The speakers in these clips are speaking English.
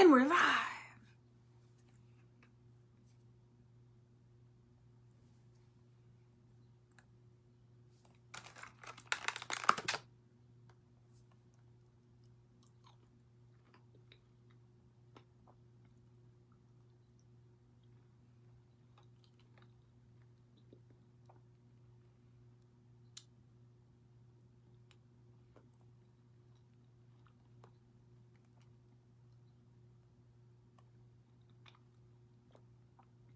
And we're live.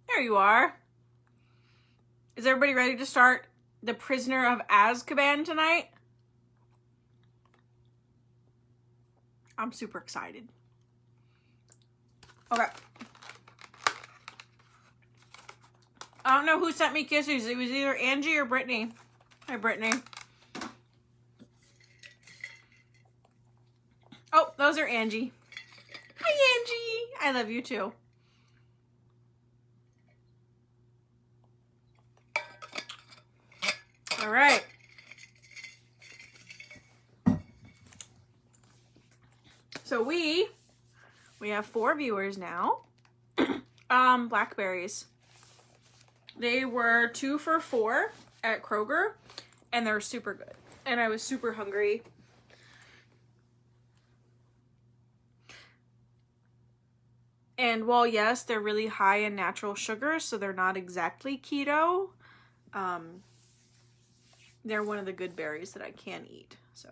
There you are. Is everybody ready to start The Prisoner of Azkaban tonight? I'm super excited. Okay. I don't know who sent me kisses. It was either Angie or Brittany. Hi, Brittany. Oh, those are Angie. Hi, Angie. I love you too. All right. So we have 4 viewers now. Blackberries. They were 2 for $4 at Kroger, and they're super good. And I was super hungry. And while yes, they're really high in natural sugars, so they're not exactly keto. They're one of the good berries that I can eat, so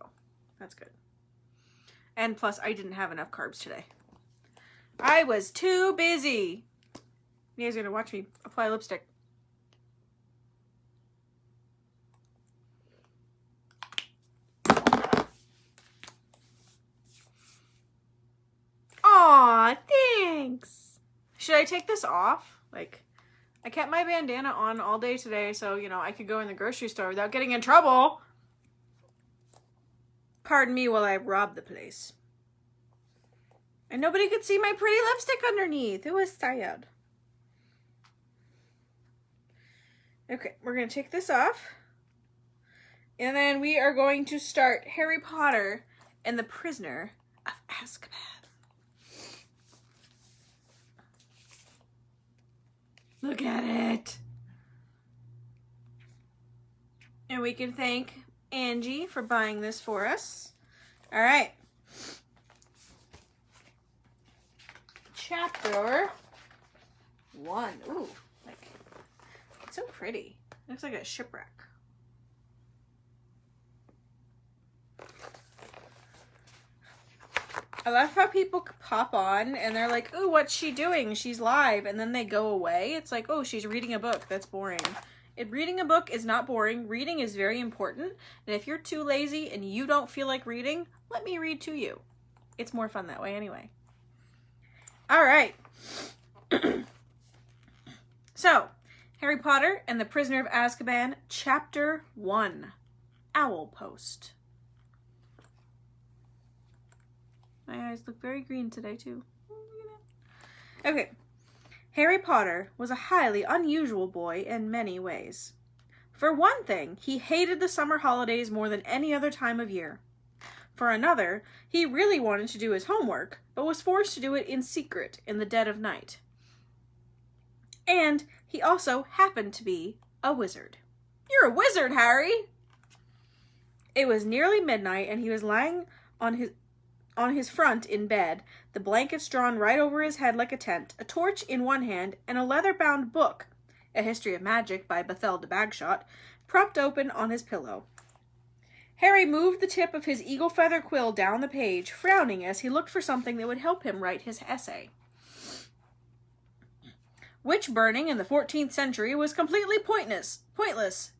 that's good. And plus, I didn't have enough carbs today. I was too busy. You guys are gonna watch me apply lipstick. Aw, thanks. Should I take this off? Like, I kept my bandana on all day today, so, you know, I could go in the grocery store without getting in trouble. Pardon me while I rob the place. And nobody could see my pretty lipstick underneath. It was sad. Okay, we're going to take this off. And then we are going to start Harry Potter and the Prisoner of Azkaban. Look at it. And we can thank Angie for buying this for us. All right. Chapter 1. Ooh, like, it's so pretty. It looks like a shipwreck. I love how people pop on and they're like, ooh, what's she doing? She's live. And then they go away. It's like, oh, she's reading a book. That's boring. Reading a book is not boring. Reading is very important. And if you're too lazy and you don't feel like reading, let me read to you. It's more fun that way anyway. All right. So, Harry Potter and the Prisoner of Azkaban, Chapter 1, Owl Post. My eyes look very green today, too. Okay. Harry Potter was a highly unusual boy in many ways. For one thing, he hated the summer holidays more than any other time of year. For another, he really wanted to do his homework, but was forced to do it in secret in the dead of night. And he also happened to be a wizard. You're a wizard, Harry! It was nearly midnight, and he was lying on his front in bed, the blankets drawn right over his head like a tent, a torch in one hand, and a leather-bound book, A History of Magic by Bethel de Bagshot, propped open on his pillow. Harry moved the tip of his eagle feather quill down the page, frowning as he looked for something that would help him write his essay. Witch burning in the 14th century was completely pointless.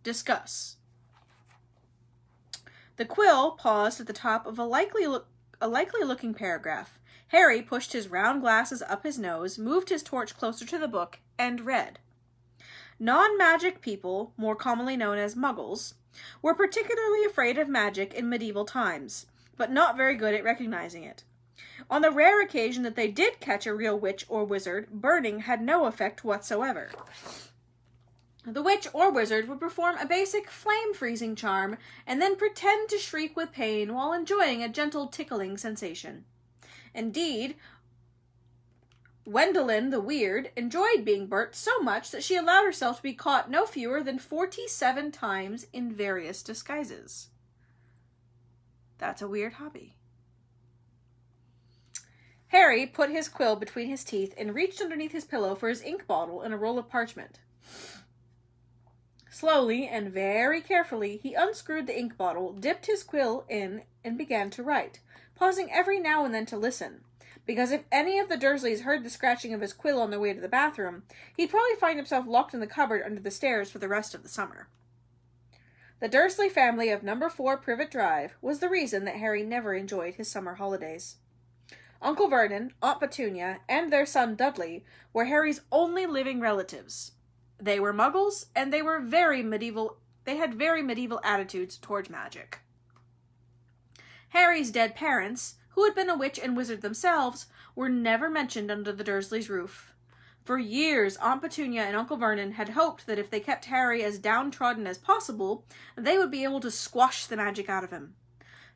Discuss. The quill paused at the top of a likely-looking paragraph. Harry pushed his round glasses up his nose, moved his torch closer to the book, and read. Non-magic people, more commonly known as muggles, were particularly afraid of magic in medieval times, but not very good at recognizing it. On the rare occasion that they did catch a real witch or wizard, burning had no effect whatsoever. The witch or wizard would perform a basic flame-freezing charm and then pretend to shriek with pain while enjoying a gentle tickling sensation. Indeed, Gwendolyn the Weird enjoyed being burnt so much that she allowed herself to be caught no fewer than 47 times in various disguises. That's a weird hobby. Harry put his quill between his teeth and reached underneath his pillow for his ink bottle and a roll of parchment. Slowly and very carefully, he unscrewed the ink bottle, dipped his quill in, and began to write, pausing every now and then to listen, because if any of the Dursleys heard the scratching of his quill on their way to the bathroom, he'd probably find himself locked in the cupboard under the stairs for the rest of the summer. The Dursley family of number 4 Privet Drive was the reason that Harry never enjoyed his summer holidays. Uncle Vernon, Aunt Petunia, and their son Dudley were Harry's only living relatives. They were Muggles, and they had very medieval attitudes towards magic. Harry's dead parents, who had been a witch and wizard themselves, were never mentioned under the Dursleys' roof. For years, Aunt Petunia and Uncle Vernon had hoped that if they kept Harry as downtrodden as possible, they would be able to squash the magic out of him.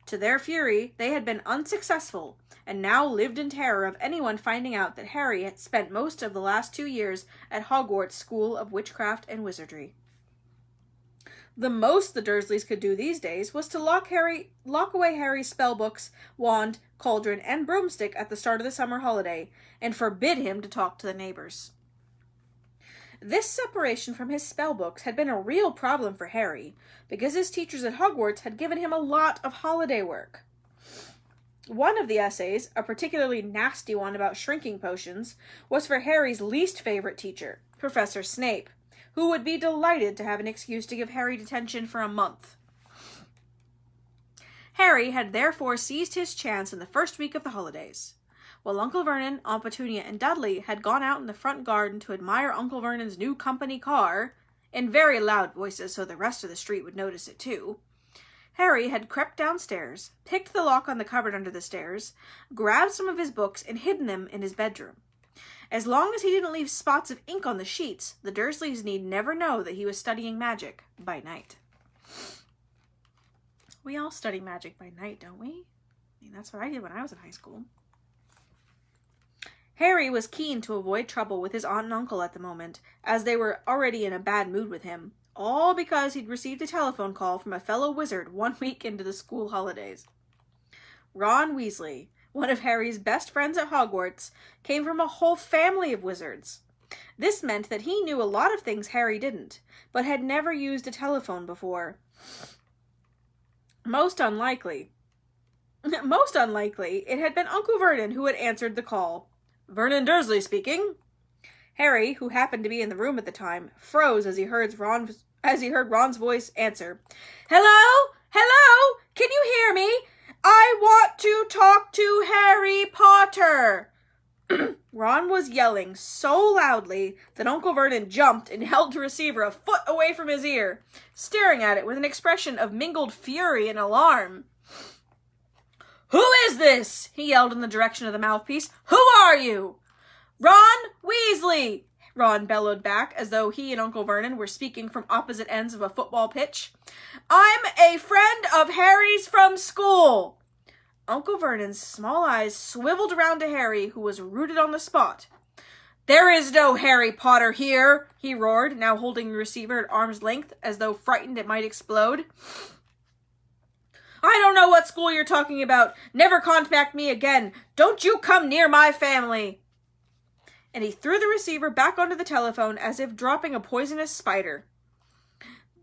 To their fury, they had been unsuccessful, and now lived in terror of anyone finding out that Harry had spent most of the last 2 years at Hogwarts School of Witchcraft and Wizardry. The most the Dursleys could do these days was to lock away Harry's spellbooks, wand, cauldron, and broomstick at the start of the summer holiday, and forbid him to talk to the neighbors. This separation from his spellbooks had been a real problem for Harry, because his teachers at Hogwarts had given him a lot of holiday work. One of the essays, a particularly nasty one about shrinking potions, was for Harry's least favorite teacher, Professor Snape, who would be delighted to have an excuse to give Harry detention for a month. Harry had therefore seized his chance in the first week of the holidays. While Uncle Vernon, Aunt Petunia, and Dudley had gone out in the front garden to admire Uncle Vernon's new company car, in very loud voices so the rest of the street would notice it too, Harry had crept downstairs, picked the lock on the cupboard under the stairs, grabbed some of his books, and hidden them in his bedroom. As long as he didn't leave spots of ink on the sheets, the Dursleys need never know that he was studying magic by night. We all study magic by night, don't we? I mean, that's what I did when I was in high school. Harry was keen to avoid trouble with his aunt and uncle at the moment, as they were already in a bad mood with him, all because he'd received a telephone call from a fellow wizard 1 week into the school holidays. Ron Weasley, one of Harry's best friends at Hogwarts, came from a whole family of wizards. This meant that he knew a lot of things Harry didn't, but had never used a telephone before. Most unlikely, it had been Uncle Vernon who had answered the call. "Vernon Dursley speaking." Harry, who happened to be in the room at the time, froze as he heard Ron's voice answer. "Hello? Hello? Can you hear me? I want to talk to Harry Potter." Ron was yelling so loudly that Uncle Vernon jumped and held the receiver a foot away from his ear, staring at it with an expression of mingled fury and alarm. "Who is this?" he yelled in the direction of the mouthpiece. "Who are you?" "Ron Weasley," Ron bellowed back, as though he and Uncle Vernon were speaking from opposite ends of a football pitch. "I'm a friend of Harry's from school." Uncle Vernon's small eyes swiveled around to Harry, who was rooted on the spot. "There is no Harry Potter here," he roared, now holding the receiver at arm's length, as though frightened it might explode. "I don't know what school you're talking about. Never contact me again. Don't you come near my family." And he threw the receiver back onto the telephone as if dropping a poisonous spider.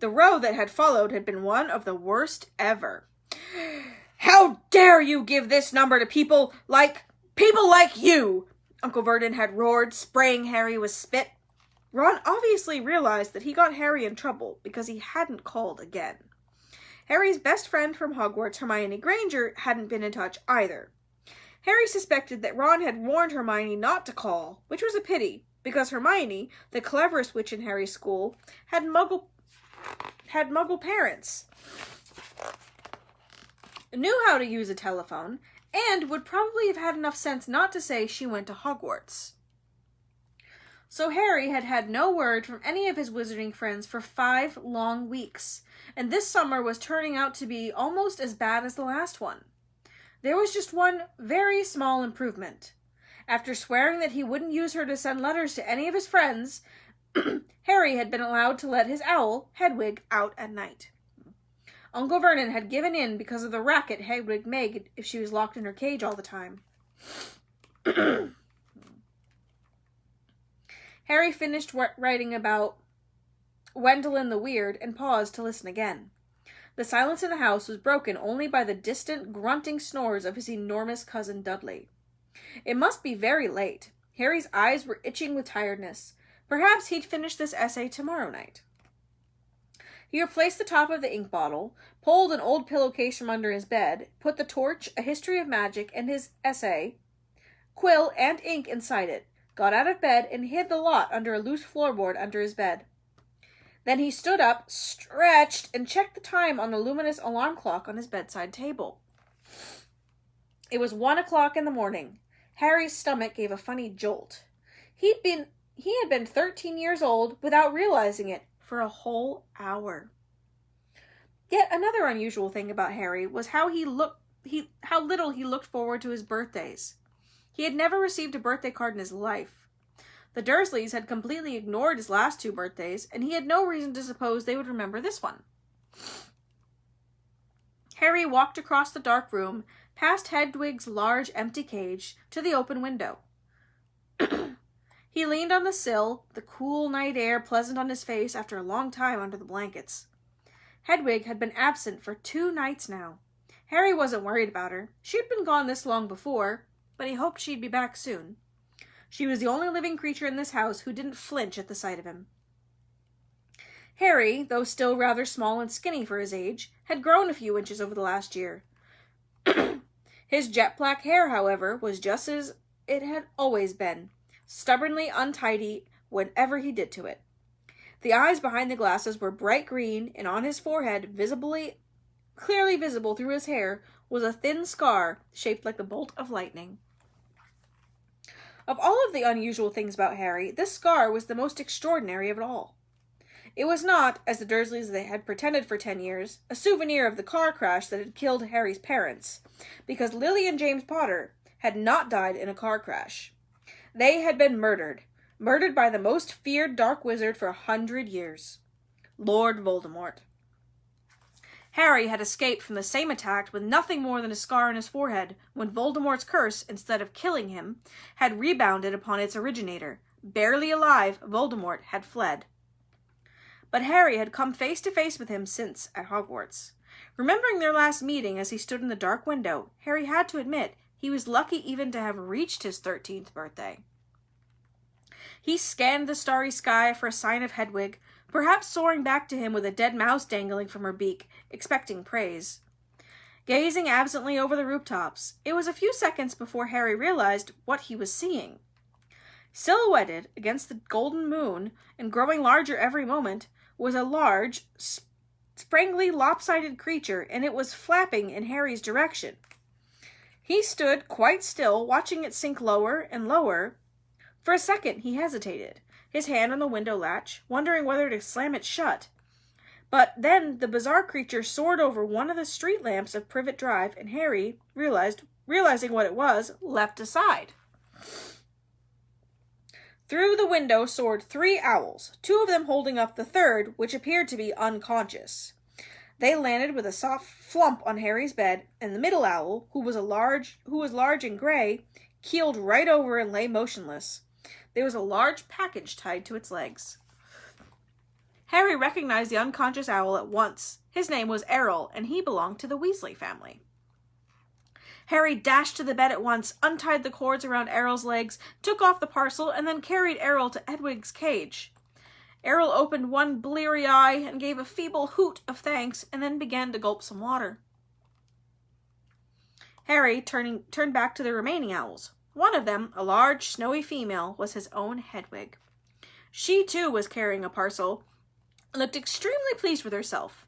The row that had followed had been one of the worst ever. "How dare you give this number to people like you?" Uncle Vernon had roared, spraying Harry with spit. Ron obviously realized that he got Harry in trouble because he hadn't called again. Harry's best friend from Hogwarts, Hermione Granger, hadn't been in touch either. Harry suspected that Ron had warned Hermione not to call, which was a pity, because Hermione, the cleverest witch in Harry's school, had Muggle parents, knew how to use a telephone, and would probably have had enough sense not to say she went to Hogwarts. So Harry had had no word from any of his wizarding friends for 5 long weeks, and this summer was turning out to be almost as bad as the last one. There was just one very small improvement. After swearing that he wouldn't use her to send letters to any of his friends, Harry had been allowed to let his owl, Hedwig, out at night. Uncle Vernon had given in because of the racket Hedwig made if she was locked in her cage all the time. Harry finished writing about Wendelin the Weird and paused to listen again. The silence in the house was broken only by the distant, grunting snores of his enormous cousin Dudley. It must be very late. Harry's eyes were itching with tiredness. Perhaps he'd finish this essay tomorrow night. He replaced the top of the ink bottle, pulled an old pillowcase from under his bed, put the torch, a history of magic, and his essay, quill, and ink inside it, got out of bed, and hid the lot under a loose floorboard under his bed. Then he stood up, stretched, and checked the time on the luminous alarm clock on his bedside table. It was 1 o'clock in the morning. Harry's stomach gave a funny jolt. He had been 13 years old without realizing it for a whole hour. Yet another unusual thing about Harry was how little he looked forward to his birthdays. He had never received a birthday card in his life. The Dursleys had completely ignored his last 2 birthdays, and he had no reason to suppose they would remember this one. Harry walked across the dark room, past Hedwig's large empty cage, to the open window. He leaned on the sill, the cool night air pleasant on his face after a long time under the blankets. Hedwig had been absent for 2 nights now. Harry wasn't worried about her. She'd been gone this long before, but he hoped she'd be back soon. She was the only living creature in this house who didn't flinch at the sight of him. Harry, though still rather small and skinny for his age, had grown a few inches over the last year. His jet black hair, however, was just as it had always been, stubbornly untidy whenever he did to it. The eyes behind the glasses were bright green, and on his forehead, clearly visible through his hair, was a thin scar shaped like a bolt of lightning. Of all of the unusual things about Harry, this scar was the most extraordinary of it all. It was not, as the Dursleys had pretended for 10 years, a souvenir of the car crash that had killed Harry's parents, because Lily and James Potter had not died in a car crash. They had been murdered by the most feared dark wizard for 100 years, Lord Voldemort. Harry had escaped from the same attack with nothing more than a scar on his forehead when Voldemort's curse, instead of killing him, had rebounded upon its originator. Barely alive, Voldemort had fled. But Harry had come face to face with him since at Hogwarts. Remembering their last meeting as he stood in the dark window, Harry had to admit he was lucky even to have reached his 13th birthday. He scanned the starry sky for a sign of Hedwig, perhaps soaring back to him with a dead mouse dangling from her beak, expecting praise. Gazing absently over the rooftops, it was a few seconds before Harry realized what he was seeing. Silhouetted against the golden moon, and growing larger every moment, was a large, sprangly, lopsided creature, and it was flapping in Harry's direction. He stood quite still, watching it sink lower and lower. For a second he hesitated, his hand on the window latch, wondering whether to slam it shut. But then the bizarre creature soared over one of the street lamps of Privet Drive, and Harry, realizing what it was, leapt aside. Through the window soared 3 owls, 2 of them holding up the third, which appeared to be unconscious. They landed with a soft flump on Harry's bed, and the middle owl, who was large and gray, keeled right over and lay motionless. There was a large package tied to its legs. Harry recognized the unconscious owl at once. His name was Errol, and he belonged to the Weasley family. Harry dashed to the bed at once, untied the cords around Errol's legs, took off the parcel, and then carried Errol to Hedwig's cage. Errol opened one bleary eye and gave a feeble hoot of thanks, and then began to gulp some water. Harry turned back to the remaining owls. One of them, a large, snowy female, was his own Hedwig. She, too, was carrying a parcel, and looked extremely pleased with herself.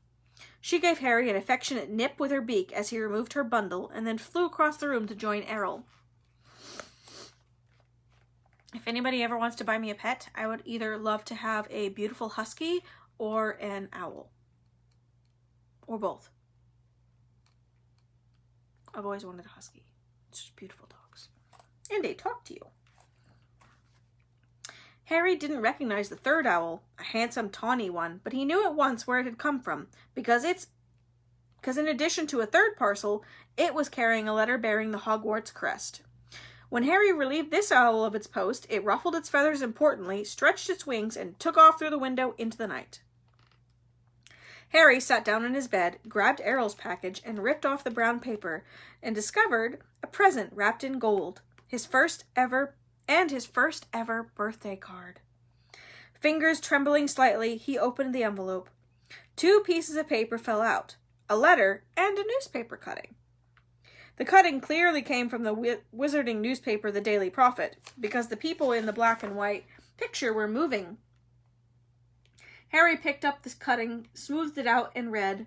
She gave Harry an affectionate nip with her beak as he removed her bundle, and then flew across the room to join Errol. If anybody ever wants to buy me a pet, I would either love to have a beautiful husky or an owl. Or both. I've always wanted a husky. It's just beautiful dogs. and they talk to you. Harry didn't recognize the third owl, a handsome tawny one, but he knew at once where it had come from, because in addition to a third parcel, it was carrying a letter bearing the Hogwarts crest. When Harry relieved this owl of its post, it ruffled its feathers importantly, stretched its wings, and took off through the window into the night. Harry sat down in his bed, grabbed Errol's package, and ripped off the brown paper, and discovered a present wrapped in gold, his first ever birthday card. Fingers trembling slightly, he opened the envelope. 2 pieces of paper fell out, a letter and a newspaper cutting. The cutting clearly came from the wizarding newspaper, the Daily Prophet, because the people in the black and white picture were moving. Harry picked up this cutting, smoothed it out, and read,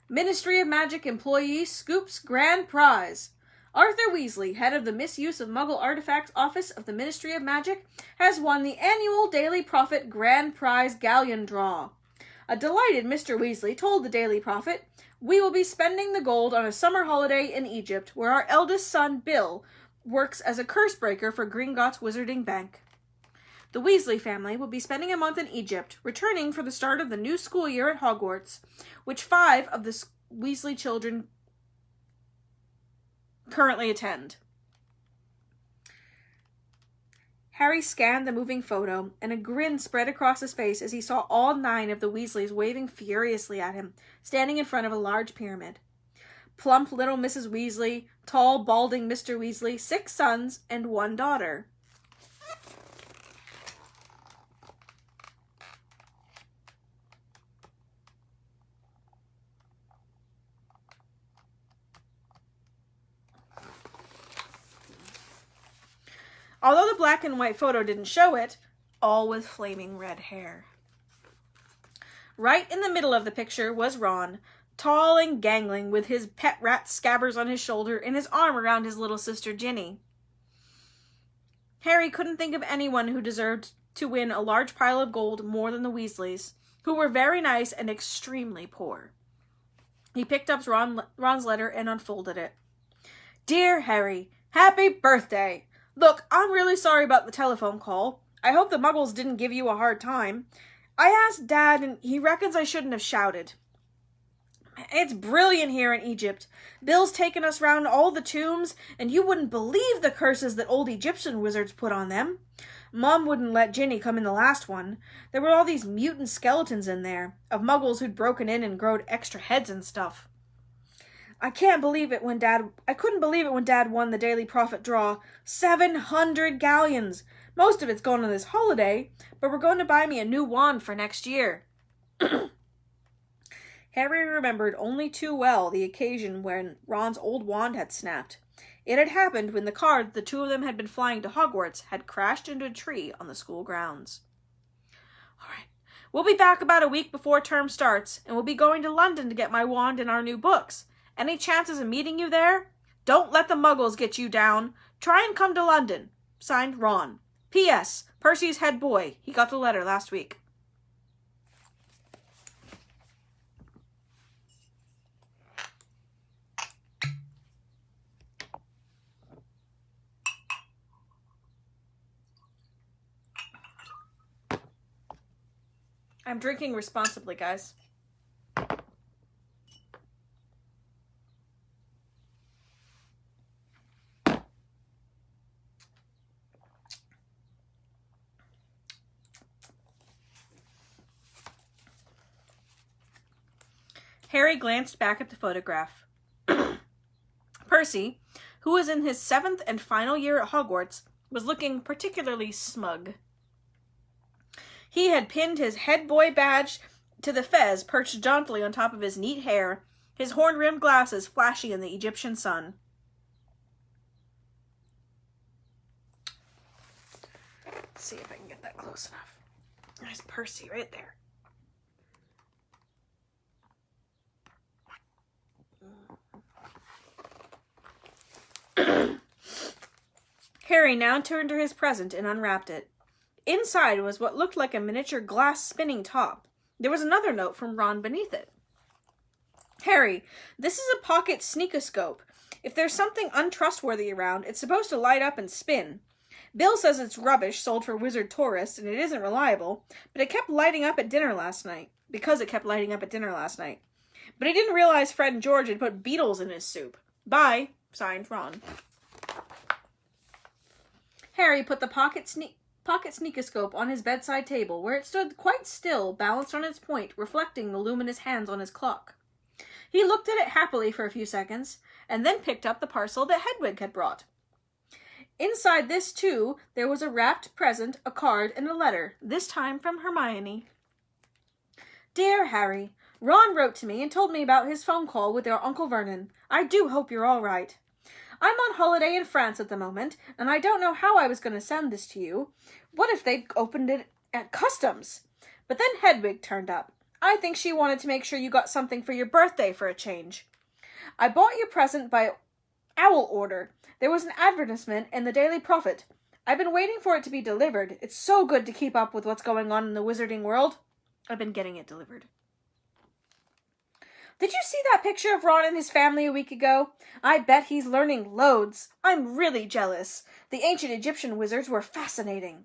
Ministry of Magic employee scoops grand prize. Arthur Weasley, head of the Misuse of Muggle Artifacts Office of the Ministry of Magic, has won the annual Daily Prophet Grand Prize Galleon Draw. A delighted Mr. Weasley told the Daily Prophet, We will be spending the gold on a summer holiday in Egypt, where our eldest son, Bill, works as a curse breaker for Gringotts Wizarding Bank. The Weasley family will be spending a month in Egypt, returning for the start of the new school year at Hogwarts, which 5 of the Weasley children currently attend. Harry scanned the moving photo, and a grin spread across his face as he saw all 9 of the Weasleys waving furiously at him, standing in front of a large pyramid. Plump little Mrs. Weasley, tall, balding Mr. Weasley, 6 sons, and 1 daughter. Although the black and white photo didn't show it, all with flaming red hair. Right in the middle of the picture was Ron, tall and gangling, with his pet rat Scabbers on his shoulder and his arm around his little sister Ginny. Harry couldn't think of anyone who deserved to win a large pile of gold more than the Weasleys, who were very nice and extremely poor. He picked up Ron's letter and unfolded it. Dear Harry, happy birthday! Look, I'm really sorry about the telephone call. I hope the Muggles didn't give you a hard time. I asked Dad, and he reckons I shouldn't have shouted. It's brilliant here in Egypt. Bill's taken us round all the tombs, and you wouldn't believe the curses that old Egyptian wizards put on them. Mom wouldn't let Ginny come in the last one. There were all these mutant skeletons in there, of Muggles who'd broken in and growed extra heads and stuff. I couldn't believe it when Dad won the Daily Prophet draw. 700 galleons! Most of it's gone on this holiday, but we're going to buy me a new wand for next year. Harry remembered only too well the occasion when Ron's old wand had snapped. It had happened when the car that the 2 of them had been flying to Hogwarts had crashed into a tree on the school grounds. All right, we'll be back about a week before term starts, and we'll be going to London to get my wand and our new books. Any chances of meeting you there? Don't let the Muggles get you down. Try and come to London. Signed, Ron. P.S. Percy's head boy. He got the letter last week. I'm drinking responsibly, guys. Harry glanced back at the photograph. Percy, who was in his 7th and final year at Hogwarts, was looking particularly smug. He had pinned his head boy badge to the fez perched jauntily on top of his neat hair, his horn-rimmed glasses flashing in the Egyptian sun. Let's see if I can get that close enough. There's Percy right there. Harry now turned to his present and unwrapped it. Inside was what looked like a miniature glass spinning top. There was another note from Ron beneath it. Harry, this is a pocket sneakoscope. If there's something untrustworthy around, it's supposed to light up and spin. Bill says it's rubbish sold for wizard tourists and it isn't reliable, but it kept lighting up at dinner last night. Because it kept lighting up at dinner last night. But he didn't realize Fred and George had put beetles in his soup. Bye. Signed, Ron. Harry put the pocket sneakoscope on his bedside table, where it stood quite still, balanced on its point, reflecting the luminous hands on his clock. He looked at it happily for a few seconds, and then picked up the parcel that Hedwig had brought. Inside this, too, there was a wrapped present, a card, and a letter, this time from Hermione. Dear Harry, Ron wrote to me and told me about his phone call with your Uncle Vernon. I do hope you're all right. I'm on holiday in France at the moment, and I don't know how I was going to send this to you. What if they'd opened it at customs? But then Hedwig turned up. I think she wanted to make sure you got something for your birthday for a change. I bought your present by owl order. There was an advertisement in the Daily Prophet. I've been waiting for it to be delivered. It's so good to keep up with what's going on in the wizarding world. I've been getting it delivered. Did you see that picture of Ron and his family a week ago? I bet he's learning loads. I'm really jealous. The ancient Egyptian wizards were fascinating.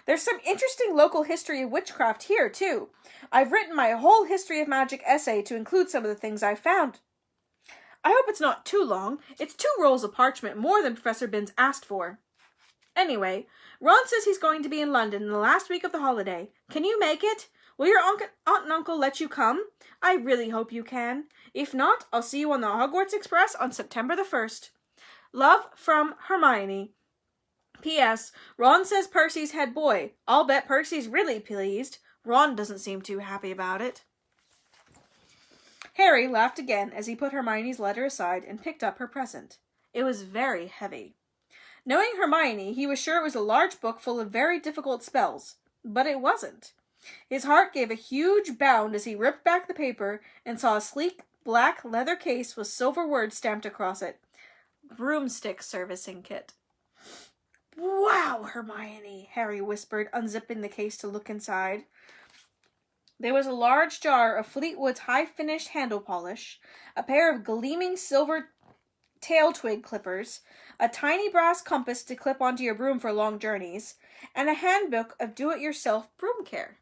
There's some interesting local history of witchcraft here, too. I've written my whole history of magic essay to include some of the things I found. I hope it's not too long. It's 2 rolls of parchment, more than Professor Binns asked for. Anyway, Ron says he's going to be in London in the last week of the holiday. Can you make it? Will your aunt and uncle let you come? I really hope you can. If not, I'll see you on the Hogwarts Express on September the 1st. Love from Hermione. P.S. Ron says Percy's head boy. I'll bet Percy's really pleased. Ron doesn't seem too happy about it. Harry laughed again as he put Hermione's letter aside and picked up her present. It was very heavy. Knowing Hermione, he was sure it was a large book full of very difficult spells, but it wasn't. His heart gave a huge bound as he ripped back the paper and saw a sleek black leather case with silver words stamped across it. Broomstick servicing kit. Wow, Hermione, Harry whispered, unzipping the case to look inside. There was a large jar of Fleetwood's high-finished handle polish, a pair of gleaming silver tail twig clippers, a tiny brass compass to clip onto your broom for long journeys, and a handbook of do-it-yourself broom care.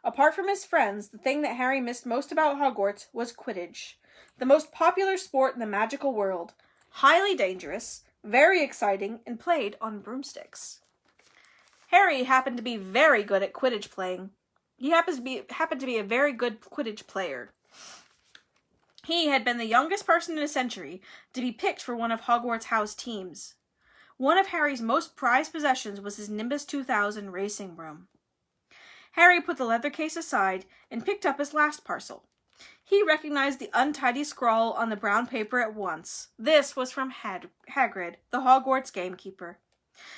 Apart from his friends, the thing that Harry missed most about Hogwarts was Quidditch, the most popular sport in the magical world, highly dangerous, very exciting, and played on broomsticks. Harry happened to be very good at Quidditch playing. He happened to be a very good Quidditch player. He had been the youngest person in a century to be picked for one of Hogwarts House teams. One of Harry's most prized possessions was his Nimbus 2000 racing broom. Harry put the leather case aside and picked up his last parcel. He recognized the untidy scrawl on the brown paper at once. This was from Hagrid, the Hogwarts gamekeeper.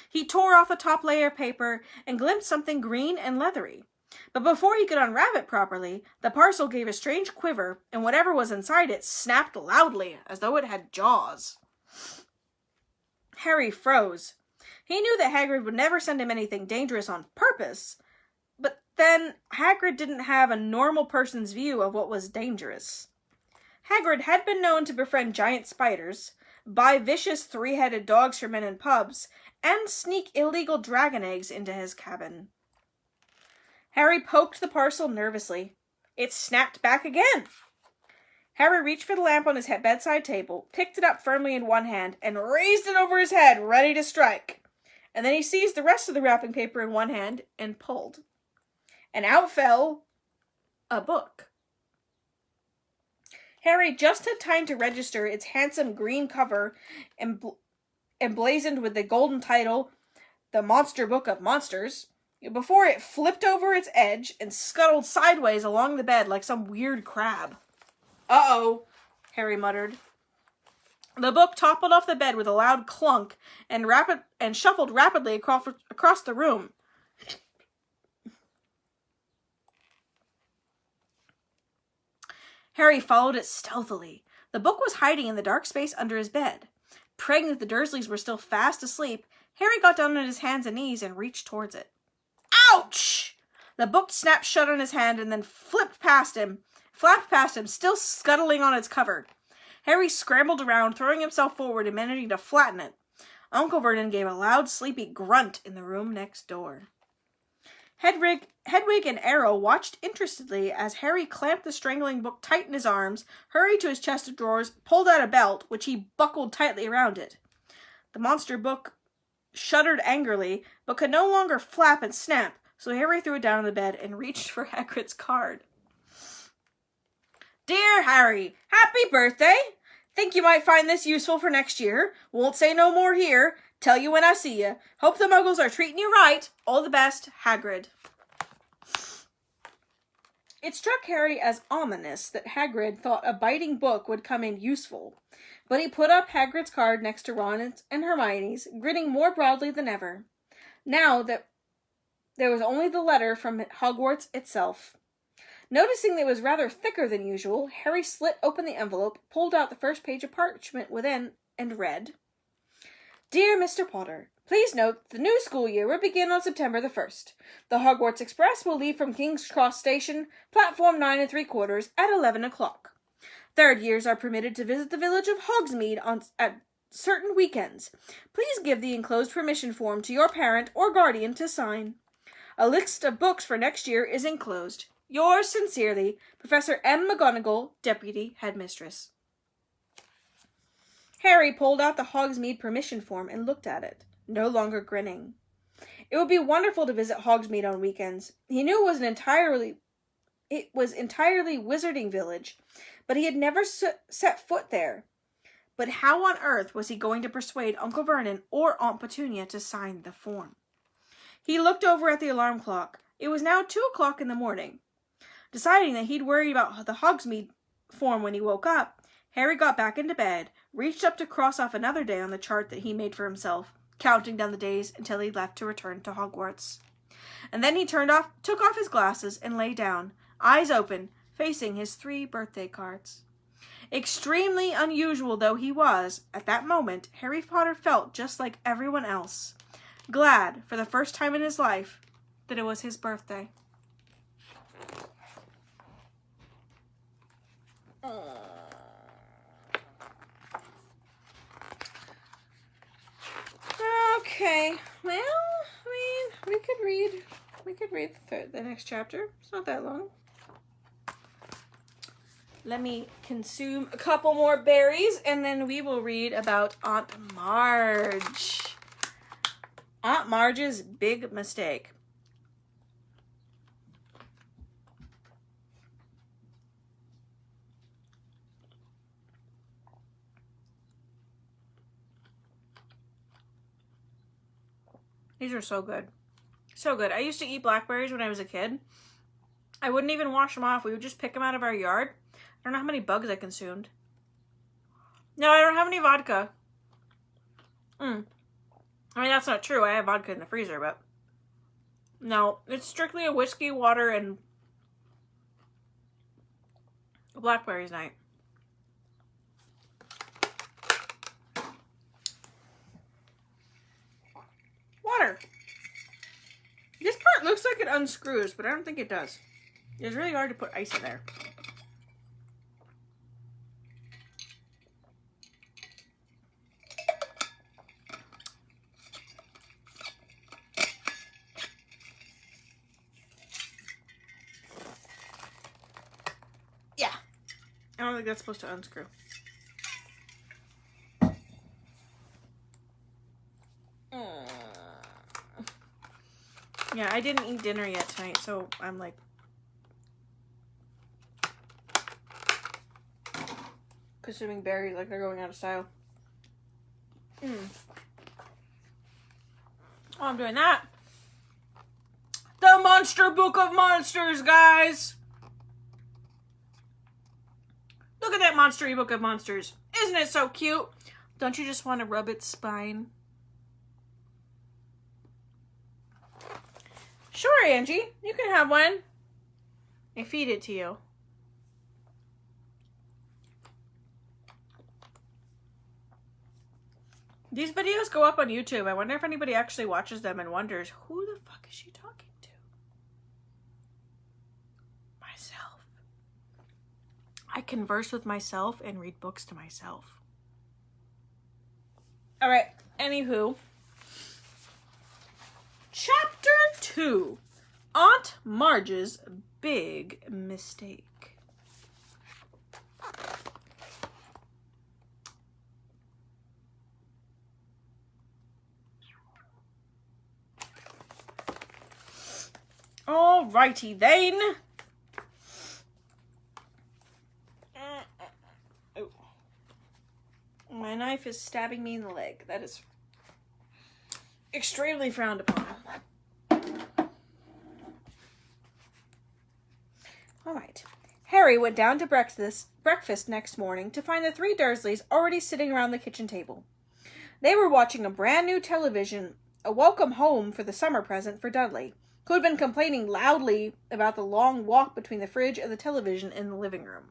He tore off the top layer of paper and glimpsed something green and leathery. But before he could unwrap it properly, the parcel gave a strange quiver, and whatever was inside it snapped loudly, as though it had jaws. Harry froze. He knew that Hagrid would never send him anything dangerous on purpose, but then Hagrid didn't have a normal person's view of what was dangerous. Hagrid had been known to befriend giant spiders, buy vicious 3-headed dogs for men in pubs, and sneak illegal dragon eggs into his cabin. Harry poked the parcel nervously. It snapped back again. Harry reached for the lamp on his bedside table, picked it up firmly in one hand, and raised it over his head, ready to strike. And then he seized the rest of the wrapping paper in one hand and pulled. And out fell a book. Harry just had time to register its handsome green cover emblazoned with the golden title, The Monster Book of Monsters, before it flipped over its edge and scuttled sideways along the bed like some weird crab. Uh-oh, Harry muttered. The book toppled off the bed with a loud clunk and shuffled rapidly across the room. Harry followed it stealthily. The book was hiding in the dark space under his bed. Praying that the Dursleys were still fast asleep, Harry got down on his hands and knees and reached towards it. Ouch! The book snapped shut on his hand and then flapped past him, still scuttling on its cover. Harry scrambled around, throwing himself forward and managing to flatten it. Uncle Vernon gave a loud, sleepy grunt in the room next door. Hedwig and Errol watched interestedly as Harry clamped the strangling book tight in his arms, hurried to his chest of drawers, pulled out a belt, which he buckled tightly around it. The monster book shuddered angrily, but could no longer flap and snap, so Harry threw it down on the bed and reached for Hagrid's card. Dear Harry, happy birthday! Think you might find this useful for next year. Won't say no more here. Tell you when I see you. Hope the Muggles are treating you right. All the best, Hagrid. It struck Harry as ominous that Hagrid thought a biting book would come in useful, but he put up Hagrid's card next to Ron and Hermione's, grinning more broadly than ever. Now that there was only the letter from Hogwarts itself. Noticing that it was rather thicker than usual, Harry slit open the envelope, pulled out the first page of parchment within, and read, Dear Mr. Potter, please note the new school year will begin on September the 1st. The Hogwarts Express will leave from King's Cross Station, platform 9 3/4, at 11 o'clock. Third years are permitted to visit the village of Hogsmeade at certain weekends. Please give the enclosed permission form to your parent or guardian to sign. A list of books for next year is enclosed. Yours sincerely, Professor M. McGonagall, Deputy Headmistress. Harry pulled out the Hogsmeade permission form and looked at it, no longer grinning. It would be wonderful to visit Hogsmeade on weekends. He knew it was entirely Wizarding Village, but he had never set foot there. But how on earth was he going to persuade Uncle Vernon or Aunt Petunia to sign the form? He looked over at the alarm clock. It was now 2 o'clock in the morning. Deciding that he'd worry about the Hogsmeade form when he woke up, Harry got back into bed, reached up to cross off another day on the chart that he made for himself, counting down the days until he left to return to Hogwarts. And then he took off his glasses and lay down, eyes open, facing his 3 birthday cards. Extremely unusual though he was, at that moment, Harry Potter felt just like everyone else, glad, for the first time in his life, that it was his birthday. Okay, well, I mean, we could read the next chapter. It's not that long. Let me consume a couple more berries, and then we will read about Aunt Marge. Aunt Marge's big mistake. These are so good. So good. I used to eat blackberries when I was a kid. I wouldn't even wash them off. We would just pick them out of our yard. I don't know how many bugs I consumed. No, I don't have any vodka. I mean, that's not true. I have vodka in the freezer, but... No, it's strictly a whiskey, water, and... blackberries night. Water. This part looks like it unscrews, but I don't think it does. It's really hard to put ice in there. Yeah. I don't think that's supposed to unscrew. Yeah, I didn't eat dinner yet tonight, so I'm like consuming berries like they're going out of style. While I'm doing that, the Monster Book of Monsters, guys! Look at that Monster Book of Monsters. Isn't it so cute? Don't you just want to rub its spine? Sure, Angie. You can have one. I feed it to you. These videos go up on YouTube. I wonder if anybody actually watches them and wonders, who the fuck is she talking to? Myself. I converse with myself and read books to myself. Alright, anywho. Chapter 2. Aunt Marge's Big Mistake. Alrighty then. Oh. My knife is stabbing me in the leg. That is extremely frowned upon. Alright. Harry went down to breakfast next morning to find the three Dursleys already sitting around the kitchen table. They were watching a brand new television, a welcome home for the summer present for Dudley, who had been complaining loudly about the long walk between the fridge and the television in the living room.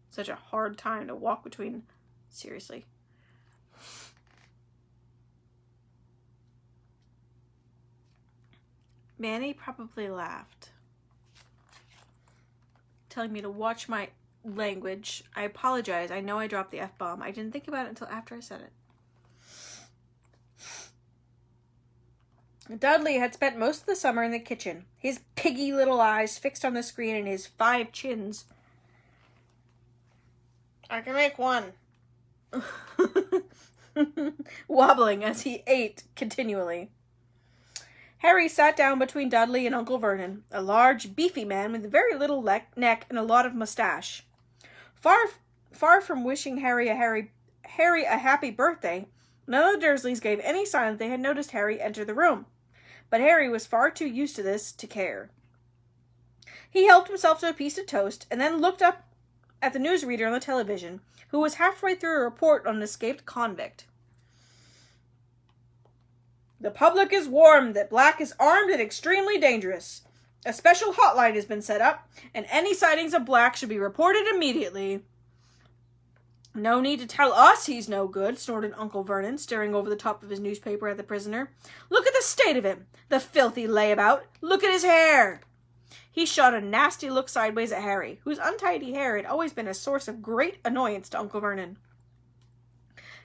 Such a hard time to walk between. Seriously. Manny probably laughed, telling me to watch my language. I apologize. I know I dropped the F-bomb. I didn't think about it until after I said it. Dudley had spent most of the summer in the kitchen, his piggy little eyes fixed on the screen and his 5 chins. I can make one. Wobbling as he ate continually. Harry sat down between Dudley and Uncle Vernon, a large, beefy man with very little neck and a lot of mustache. Far from wishing Harry a happy birthday, none of the Dursleys gave any sign that they had noticed Harry enter the room. But Harry was far too used to this to care. He helped himself to a piece of toast and then looked up at the newsreader on the television, who was halfway through a report on an escaped convict. The public is warned that Black is armed and extremely dangerous. A special hotline has been set up, and any sightings of Black should be reported immediately. No need to tell us he's no good, snorted Uncle Vernon, staring over the top of his newspaper at the prisoner. Look at the state of him, the filthy layabout. Look at his hair. He shot a nasty look sideways at Harry, whose untidy hair had always been a source of great annoyance to Uncle Vernon.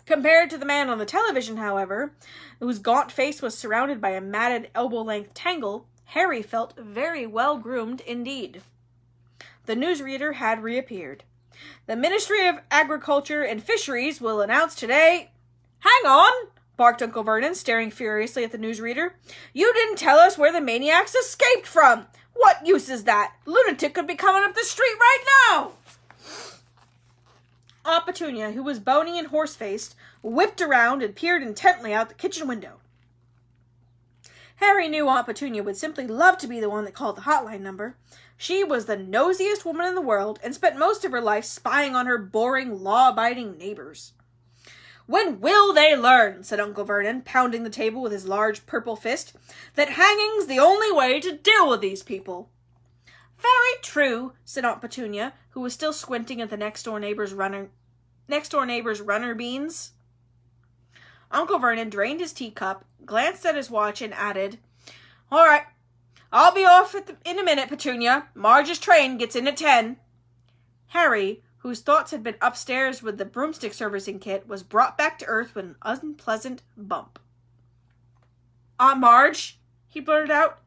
Compared to the man on the television, however, whose gaunt face was surrounded by a matted elbow-length tangle, Harry felt very well-groomed indeed. The newsreader had reappeared. The Ministry of Agriculture and Fisheries will announce today... Hang on, barked Uncle Vernon, staring furiously at the newsreader. You didn't tell us where the maniacs escaped from. What use is that? Lunatic could be coming up the street right now. Aunt Petunia, who was bony and horse-faced, whipped around and peered intently out the kitchen window. Harry knew Aunt Petunia would simply love to be the one that called the hotline number. She was the nosiest woman in the world and spent most of her life spying on her boring, law-abiding neighbors. When will they learn, said Uncle Vernon, pounding the table with his large purple fist, that hanging's the only way to deal with these people? Very true, said Aunt Petunia, who was still squinting at the next-door neighbor's runner beans. Uncle Vernon drained his teacup, glanced at his watch, and added, All right, I'll be off in a minute, Petunia. Marge's train gets in at 10. Harry, whose thoughts had been upstairs with the broomstick servicing kit, was brought back to earth with an unpleasant bump. Aunt Marge, he blurted out,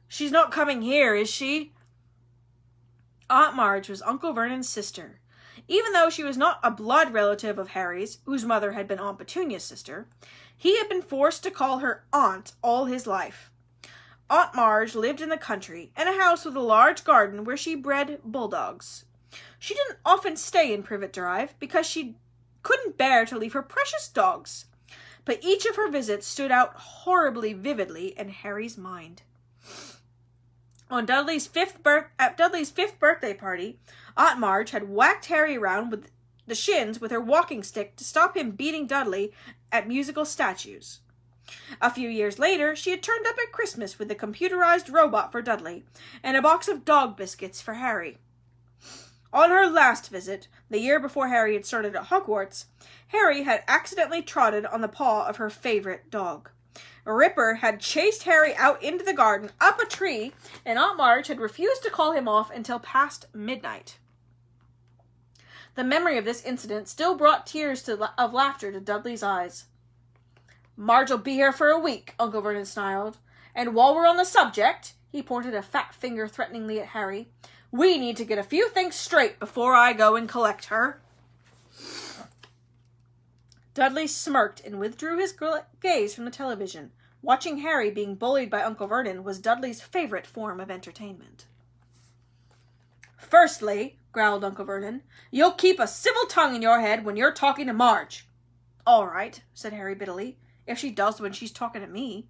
she's not coming here, is she? Aunt Marge was Uncle Vernon's sister. Even though she was not a blood relative of Harry's, whose mother had been Aunt Petunia's sister, he had been forced to call her aunt all his life. Aunt Marge lived in the country, in a house with a large garden where she bred bulldogs. She didn't often stay in Privet Drive because she couldn't bear to leave her precious dogs, but each of her visits stood out horribly vividly in Harry's mind. On Dudley's fifth birthday party, Aunt Marge had whacked Harry around with the shins with her walking stick to stop him beating Dudley at musical statues. A few years later, she had turned up at Christmas with a computerized robot for Dudley and a box of dog biscuits for Harry. On her last visit, the year before Harry had started at Hogwarts, Harry had accidentally trotted on the paw of her favorite dog. Ripper had chased Harry out into the garden, up a tree, and Aunt Marge had refused to call him off until past midnight. The memory of this incident still brought tears of laughter to Dudley's eyes. "Marge'll be here for a week," Uncle Vernon snarled. "And while we're on the subject," he pointed a fat finger threateningly at Harry, "we need to get a few things straight before I go and collect her." Dudley smirked and withdrew his gaze from the television. Watching Harry being bullied by Uncle Vernon was Dudley's favorite form of entertainment. "Firstly," growled Uncle Vernon, "you'll keep a civil tongue in your head when you're talking to Marge." "All right," said Harry bitterly, "if she does when she's talking to me."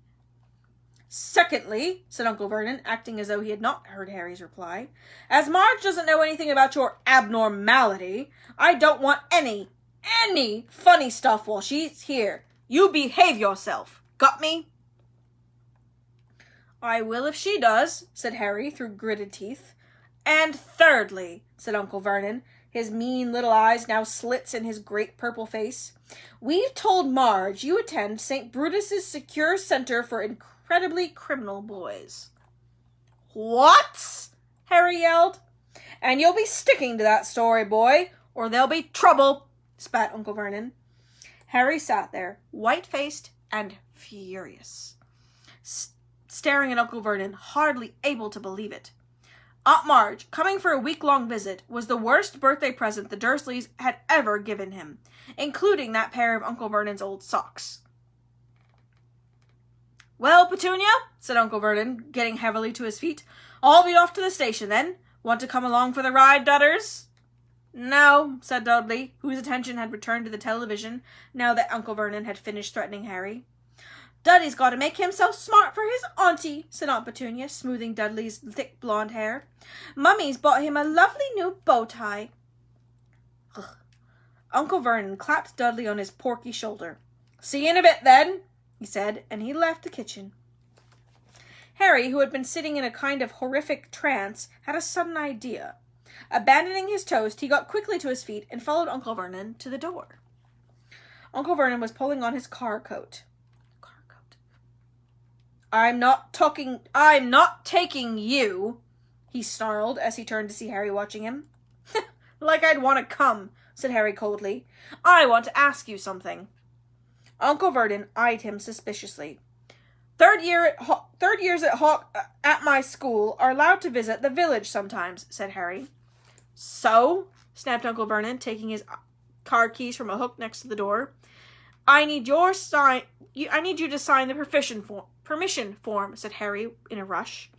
"Secondly," said Uncle Vernon, acting as though he had not heard Harry's reply, "as Marge doesn't know anything about your abnormality, I don't want any funny stuff while she's here. You behave yourself. Got me?" "I will if she does," said Harry through gritted teeth. "And thirdly," said Uncle Vernon, his mean little eyes now slits in his great purple face, "we've told Marge you attend St. Brutus's Secure Center for Incredibly Criminal Boys." "What?" Harry yelled. "And you'll be sticking to that story, boy, or there'll be trouble," spat Uncle Vernon. Harry sat there, white-faced and furious, staring at Uncle Vernon, hardly able to believe it. Aunt Marge, coming for a week-long visit, was the worst birthday present the Dursleys had ever given him, including that pair of Uncle Vernon's old socks. "Well, Petunia," said Uncle Vernon, getting heavily to his feet, "I'll be off to the station, then. Want to come along for the ride, Dudders?" "No," said Dudley, whose attention had returned to the television now that Uncle Vernon had finished threatening Harry. "Dudley's got to make himself smart for his auntie," said Aunt Petunia, smoothing Dudley's thick blonde hair. "Mummy's bought him a lovely new bow tie." Ugh. Uncle Vernon clapped Dudley on his porky shoulder. "See you in a bit, then," he said, and he left the kitchen. Harry, who had been sitting in a kind of horrific trance, had a sudden idea. Abandoning his toast, he got quickly to his feet and followed Uncle Vernon to the door. Uncle Vernon was pulling on his car coat. I'm not taking you," he snarled as he turned to see Harry watching him. "Like I'd want to come," said Harry coldly. "I want to ask you something." Uncle Vernon eyed him suspiciously. Third years at my school are allowed to visit the village sometimes," said Harry. "So?" snapped Uncle Vernon, taking his car keys from a hook next to the door. I need you to sign the permission form," said Harry in a rush.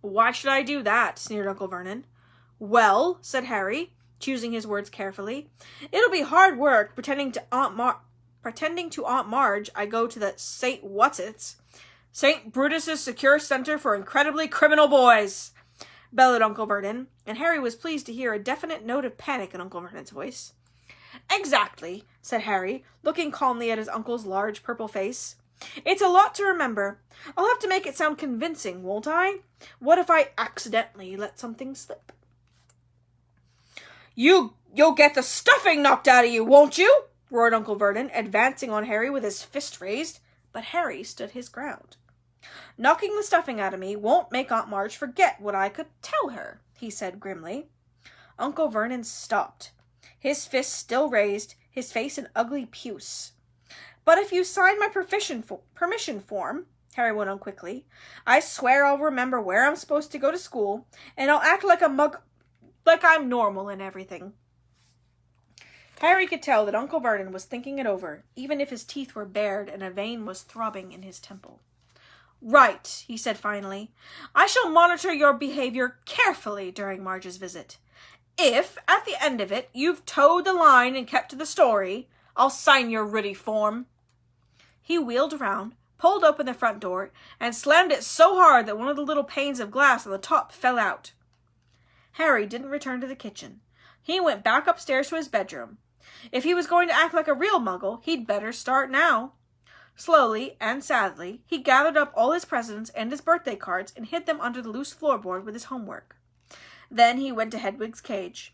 "Why should I do that?" sneered Uncle Vernon. "Well," said Harry, choosing his words carefully, "it'll be hard work pretending to Aunt Marge I go to the St. Brutus's Secure Center for Incredibly Criminal Boys," bellowed Uncle Vernon, and Harry was pleased to hear a definite note of panic in Uncle Vernon's voice. "Exactly," said Harry, looking calmly at his uncle's large purple face. "It's a lot to remember. I'll have to make it sound convincing, won't I? What if I accidentally let something slip?" You'll get the stuffing knocked out of you, won't you?" roared Uncle Vernon, advancing on Harry with his fist raised, but Harry stood his ground. "Knocking the stuffing out of me won't make Aunt Marge forget what I could tell her," he said grimly. Uncle Vernon stopped, his fist still raised, his face an ugly puce. "But if you sign my permission form," Harry went on quickly, "I swear I'll remember where I'm supposed to go to school, and I'll act like I'm normal and everything." Harry could tell that Uncle Vernon was thinking it over, even if his teeth were bared and a vein was throbbing in his temple. "Right," he said finally. "I shall monitor your behavior carefully during Marge's visit. If, at the end of it, you've towed the line and kept to the story, I'll sign your Riddy form." He wheeled around, pulled open the front door, and slammed it so hard that one of the little panes of glass on the top fell out. Harry didn't return to the kitchen. He went back upstairs to his bedroom. If he was going to act like a real muggle, he'd better start now. Slowly and sadly, he gathered up all his presents and his birthday cards and hid them under the loose floorboard with his homework. Then he went to Hedwig's cage.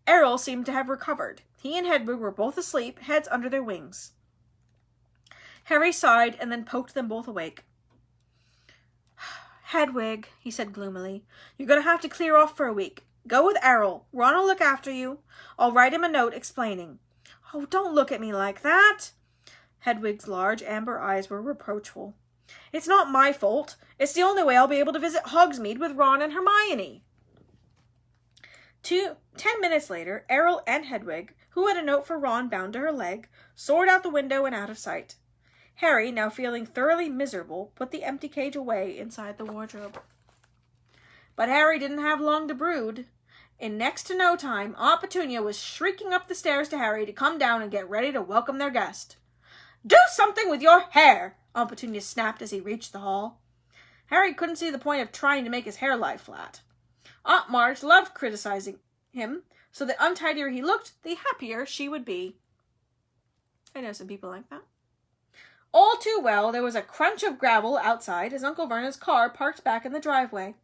Errol seemed to have recovered. He and Hedwig were both asleep, heads under their wings. Harry sighed and then poked them both awake. "Hedwig," he said gloomily, "you're going to have to clear off for a week. Go with Errol. Ron will look after you. I'll write him a note explaining. Oh, don't look at me like that. Hedwig's large amber eyes were reproachful. It's not my fault. It's the only way I'll be able to visit Hogsmeade with Ron and Hermione. 10 minutes later, Errol and Hedwig, who had a note for Ron bound to her leg, soared out the window and out of sight. Harry, now feeling thoroughly miserable, put the empty cage away inside the wardrobe. But Harry didn't have long to brood. In next to no time, Aunt Petunia was shrieking up the stairs to Harry to come down and get ready to welcome their guest. Do something with your hair, Aunt Petunia snapped as he reached the hall. Harry couldn't see the point of trying to make his hair lie flat. Aunt Marge loved criticizing him, so the untidier he looked, the happier she would be. I know some people like that. All too well, there was a crunch of gravel outside as Uncle Vernon's car parked back in the driveway,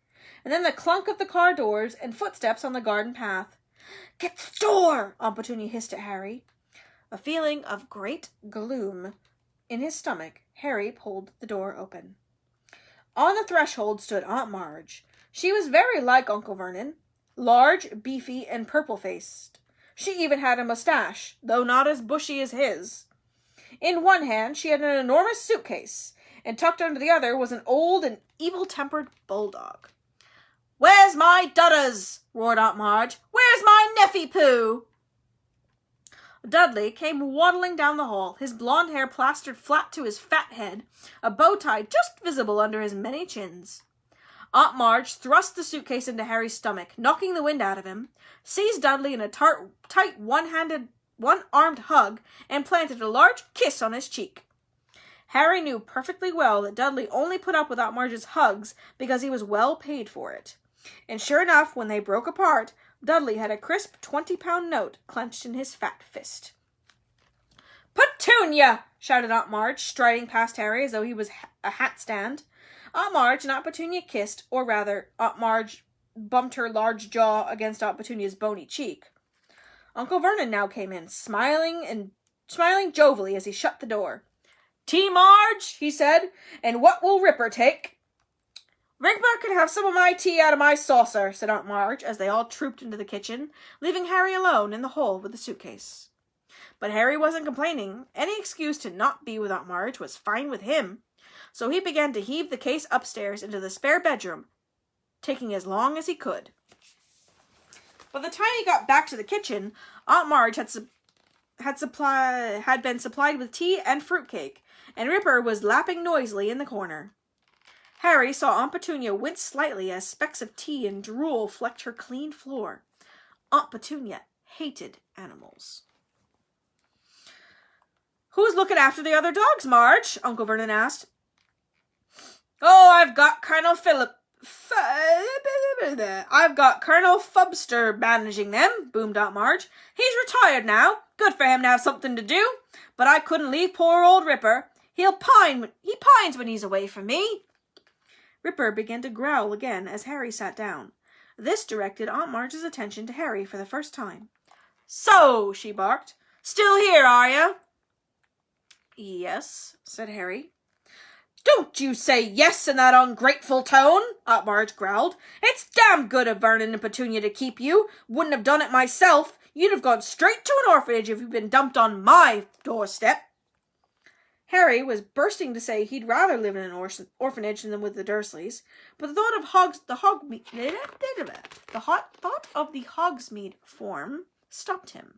and then the clunk of the car doors and footsteps on the garden path. Get the door! Aunt Petunia hissed at Harry. A feeling of great gloom in his stomach, Harry pulled the door open. On the threshold stood Aunt Marge. She was very like Uncle Vernon, large, beefy, and purple-faced. She even had a mustache, though not as bushy as his. In one hand she had an enormous suitcase, and tucked under the other was an old and evil-tempered bulldog. "Where's my dudders?" roared Aunt Marge. "Where's my Neffy Pooh?" Dudley came waddling down the hall, his blonde hair plastered flat to his fat head, a bow tie just visible under his many chins. Aunt Marge thrust the suitcase into Harry's stomach, knocking the wind out of him, seized Dudley in a tight one-armed hug, and planted a large kiss on his cheek. Harry knew perfectly well that Dudley only put up with Aunt Marge's hugs because he was well paid for it. And sure enough, when they broke apart, Dudley had a crisp 20-pound note clenched in his fat fist. "Petunia!" shouted Aunt Marge, striding past Harry as though he was a hat stand. Aunt Marge and Aunt Petunia kissed, or rather, Aunt Marge bumped her large jaw against Aunt Petunia's bony cheek. Uncle Vernon now came in, smiling jovially as he shut the door. "Tea, Marge?" he said. "And what will Ripper take?" "Ripper can have some of my tea out of my saucer," said Aunt Marge, as they all trooped into the kitchen, leaving Harry alone in the hall with the suitcase. But Harry wasn't complaining. Any excuse to not be with Aunt Marge was fine with him, so he began to heave the case upstairs into the spare bedroom, taking as long as he could. By the time he got back to the kitchen, Aunt Marge had been supplied with tea and fruitcake, and Ripper was lapping noisily in the corner. Harry saw Aunt Petunia wince slightly as specks of tea and drool flecked her clean floor. Aunt Petunia hated animals. "Who's looking after the other dogs, Marge?" Uncle Vernon asked. "Oh, I've got Colonel Fubster managing them," boomed Aunt Marge. "He's retired now. Good for him to have something to do. But I couldn't leave poor old Ripper. He pines when he's away from me." Ripper began to growl again as Harry sat down. This directed Aunt Marge's attention to Harry for the first time. "So," she barked, "still here, are you?" "Yes," said Harry. "Don't you say yes in that ungrateful tone," Aunt Marge growled. "It's damn good of Vernon and Petunia to keep you. Wouldn't have done it myself. You'd have gone straight to an orphanage if you'd been dumped on my doorstep." Harry was bursting to say he'd rather live in an orphanage than with the Dursleys, but the thought of the Hogsmeade form stopped him.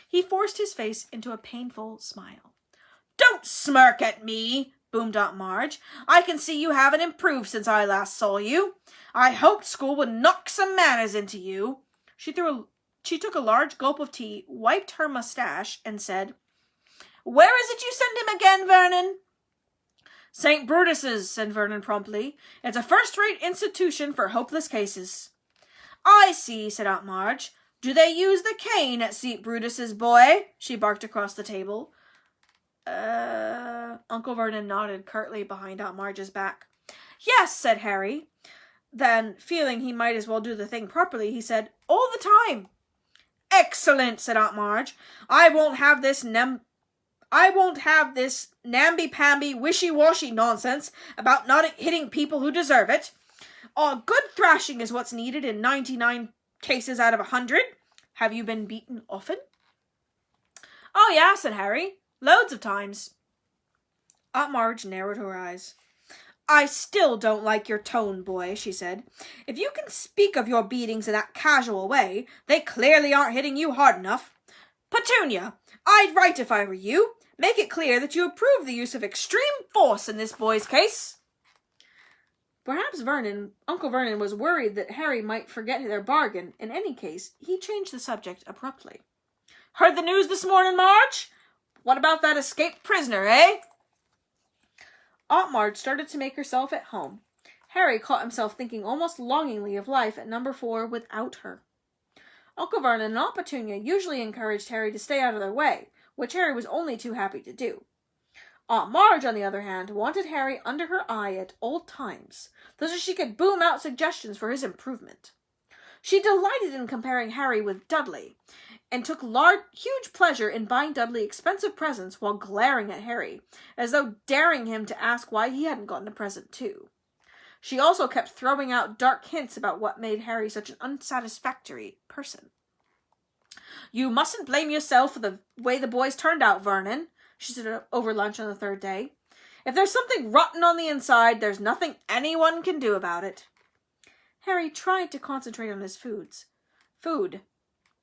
He forced his face into a painful smile. "Don't smirk at me," boomed Aunt Marge. "I can see you haven't improved since I last saw you. I hoped school would knock some manners into you." She took a large gulp of tea, wiped her mustache, and said, "Where is it you send him again, Vernon?" "St. Brutus's," said Vernon promptly. "It's a first-rate institution for hopeless cases." "I see," said Aunt Marge. "Do they use the cane at St. Brutus's, boy?" She barked across the table. Uncle Vernon nodded curtly behind Aunt Marge's back. "Yes," said Harry. Then, feeling he might as well do the thing properly, he said, "All the time." "Excellent," said Aunt Marge. I won't have this namby-pamby, wishy-washy nonsense about not hitting people who deserve it. A good thrashing is what's needed in 99 cases out of 100. Have you been beaten often? Oh, yeah, said Harry. Loads of times. Aunt Marge narrowed her eyes. I still don't like your tone, boy, she said. If you can speak of your beatings in that casual way, they clearly aren't hitting you hard enough. Petunia, I'd write if I were you. Make it clear that you approve the use of extreme force in this boy's case. Perhaps Uncle Vernon was worried that Harry might forget their bargain. In any case, he changed the subject abruptly. Heard the news this morning, Marge? What about that escaped prisoner, eh? Aunt Marge started to make herself at home. Harry caught himself thinking almost longingly of life at number 4 without her. Uncle Vernon and Aunt Petunia usually encouraged Harry to stay out of their way, which Harry was only too happy to do. Aunt Marge, on the other hand, wanted Harry under her eye at all times, so that she could boom out suggestions for his improvement. She delighted in comparing Harry with Dudley, and took huge pleasure in buying Dudley expensive presents while glaring at Harry, as though daring him to ask why he hadn't gotten a present too. She also kept throwing out dark hints about what made Harry such an unsatisfactory person. You mustn't blame yourself for the way the boys turned out, Vernon, she said over lunch on the 3rd day. If there's something rotten on the inside, there's nothing anyone can do about it. Harry tried to concentrate on his food,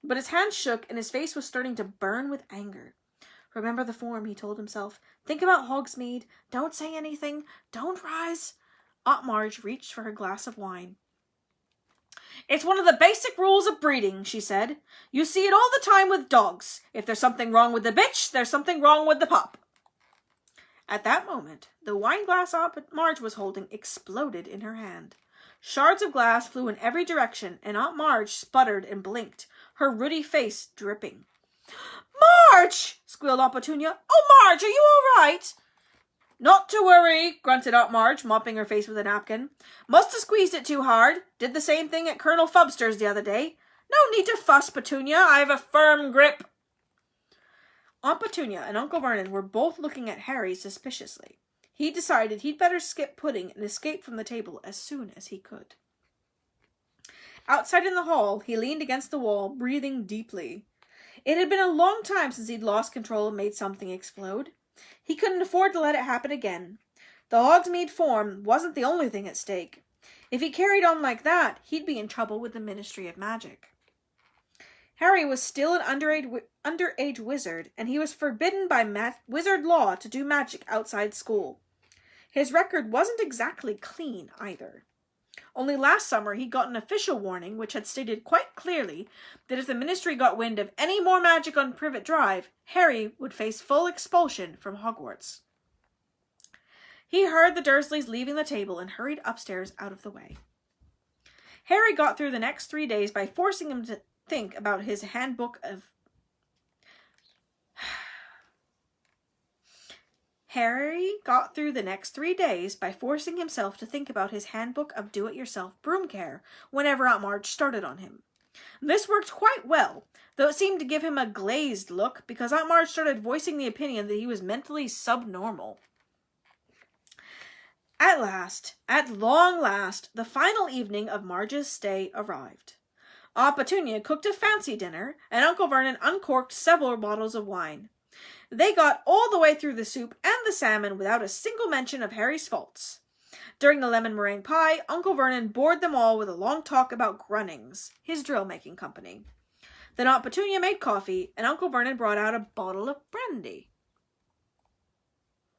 but his hands shook and his face was starting to burn with anger. Remember the form, he told himself. Think about Hogsmeade. Don't say anything. Don't rise. Aunt Marge reached for her glass of wine. It's one of the basic rules of breeding, she said. You see it all the time with dogs. If there's something wrong with the bitch, there's something wrong with the pup. At that moment, the wine glass Aunt Marge was holding exploded in her hand. Shards of glass flew in every direction, and Aunt Marge sputtered and blinked, her ruddy face dripping. Marge! Squealed Aunt Petunia. Oh, Marge, are you all right? Not to worry, grunted Aunt Marge, mopping her face with a napkin. Must have squeezed it too hard. Did the same thing at Colonel Fubster's the other day. No need to fuss, Petunia. I have a firm grip. Aunt Petunia and Uncle Vernon were both looking at Harry suspiciously. He decided he'd better skip pudding and escape from the table as soon as he could. Outside in the hall, he leaned against the wall, breathing deeply. It had been a long time since he'd lost control and made something explode. He couldn't afford to let it happen again. The Hogsmeade form wasn't the only thing at stake. If he carried on like that, he'd be in trouble with the Ministry of Magic. Harry was still an underage wizard, and he was forbidden by wizard law to do magic outside school. His record wasn't exactly clean, either. Only last summer he'd got an official warning which had stated quite clearly that if the Ministry got wind of any more magic on Privet Drive, Harry would face full expulsion from Hogwarts. He heard the Dursleys leaving the table and hurried upstairs out of the way. Harry got through the next 3 days by forcing him to think about his handbook of... Harry got through the next 3 days by forcing himself to think about his handbook of do-it-yourself broom care whenever Aunt Marge started on him. This worked quite well, though it seemed to give him a glazed look because Aunt Marge started voicing the opinion that he was mentally subnormal. At long last, the final evening of Marge's stay arrived. Aunt Petunia cooked a fancy dinner, and Uncle Vernon uncorked several bottles of wine. They got all the way through the soup and the salmon without a single mention of Harry's faults. During the lemon meringue pie, Uncle Vernon bored them all with a long talk about Grunnings, his drill-making company. Then Aunt Petunia made coffee, and Uncle Vernon brought out a bottle of brandy.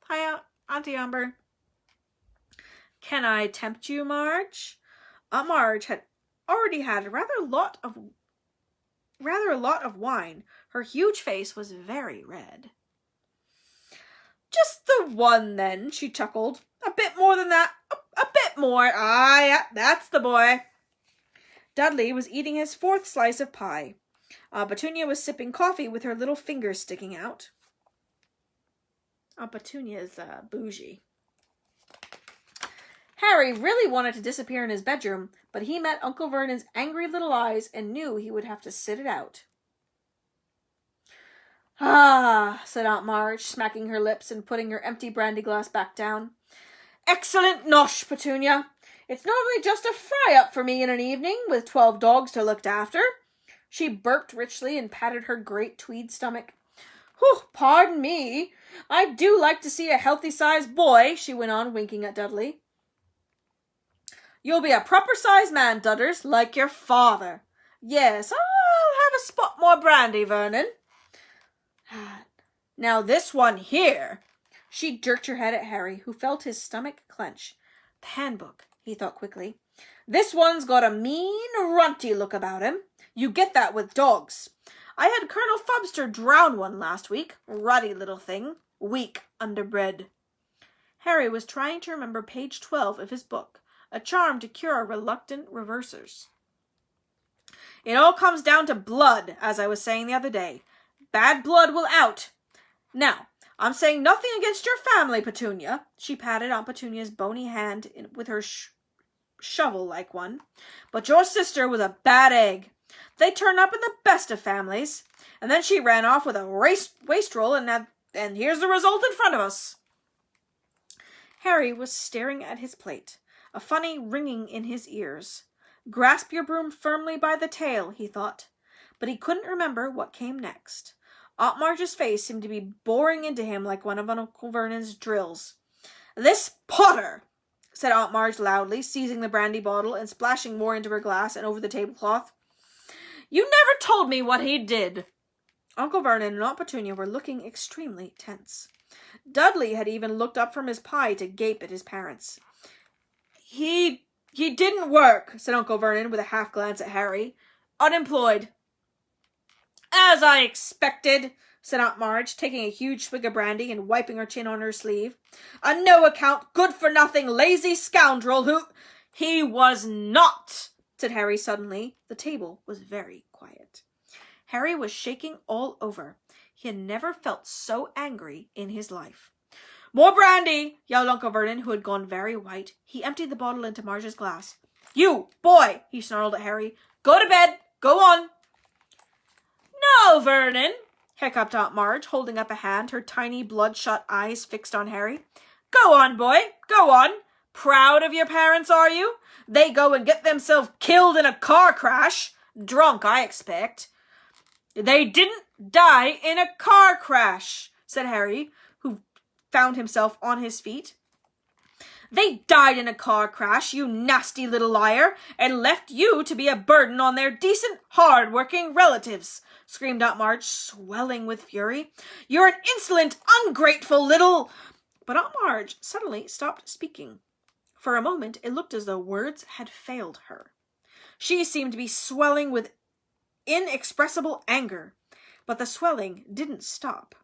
Hi, Auntie Amber. Can I tempt you, Marge? Aunt Marge had already had rather a lot of wine. Her huge face was very red. Just the one, then, she chuckled. A bit more than that. A bit more. Ah, yeah, that's the boy. Dudley was eating his 4th slice of pie. Petunia was sipping coffee with her little fingers sticking out. Petunia's bougie. Harry really wanted to disappear in his bedroom, but he met Uncle Vernon's angry little eyes and knew he would have to sit it out. Ah, said Aunt Marge, smacking her lips and putting her empty brandy glass back down. Excellent nosh, Petunia. It's normally just a fry-up for me in an evening, with 12 dogs to look after. She burped richly and patted her great tweed stomach. Whew, pardon me. I do like to see a healthy-sized boy, she went on, winking at Dudley. You'll be a proper-sized man, Dudders, like your father. Yes, I'll have a spot more brandy, Vernon. Now this one here. She jerked her head at Harry, who felt his stomach clench. The handbook, he thought quickly. This one's got a mean, runty look about him. You get that with dogs. I had Colonel Fubster drown one last week. Ruddy little thing. Weak, underbred. Harry was trying to remember page 12 of his book, A Charm to Cure Reluctant Reversers. It all comes down to blood, as I was saying the other day. Bad blood will out. Now, I'm saying nothing against your family, Petunia. She patted Aunt Petunia's bony hand with her shovel-like one. But your sister was a bad egg. They turn up in the best of families. And then she ran off with a wastrel, and here's the result in front of us. Harry was staring at his plate, a funny ringing in his ears. Grasp your broom firmly by the tail, he thought. But he couldn't remember what came next. Aunt Marge's face seemed to be boring into him like one of Uncle Vernon's drills. This Potter, said Aunt Marge loudly, seizing the brandy bottle and splashing more into her glass and over the tablecloth. You never told me what he did. Uncle Vernon and Aunt Petunia were looking extremely tense. Dudley had even looked up from his pie to gape at his parents. He didn't work, said Uncle Vernon with a half glance at Harry. Unemployed. As I expected, said Aunt Marge, taking a huge swig of brandy and wiping her chin on her sleeve. A no-account, good-for-nothing, lazy scoundrel who... He was not, said Harry suddenly. The table was very quiet. Harry was shaking all over. He had never felt so angry in his life. More brandy, yelled Uncle Vernon, who had gone very white. He emptied the bottle into Marge's glass. You, boy, he snarled at Harry. Go to bed. Go on. No, Vernon, hiccuped Aunt Marge, holding up a hand, her tiny bloodshot eyes fixed on Harry. Go on, boy, go on. Proud of your parents, are you? They go and get themselves killed in a car crash. Drunk, I expect. They didn't die in a car crash, said Harry, who found himself on his feet. They died in a car crash, you nasty little liar, and left you to be a burden on their decent, hard-working relatives, screamed Aunt Marge, swelling with fury. You're an insolent, ungrateful little... But Aunt Marge suddenly stopped speaking. For a moment, it looked as though words had failed her. She seemed to be swelling with inexpressible anger, but the swelling didn't stop.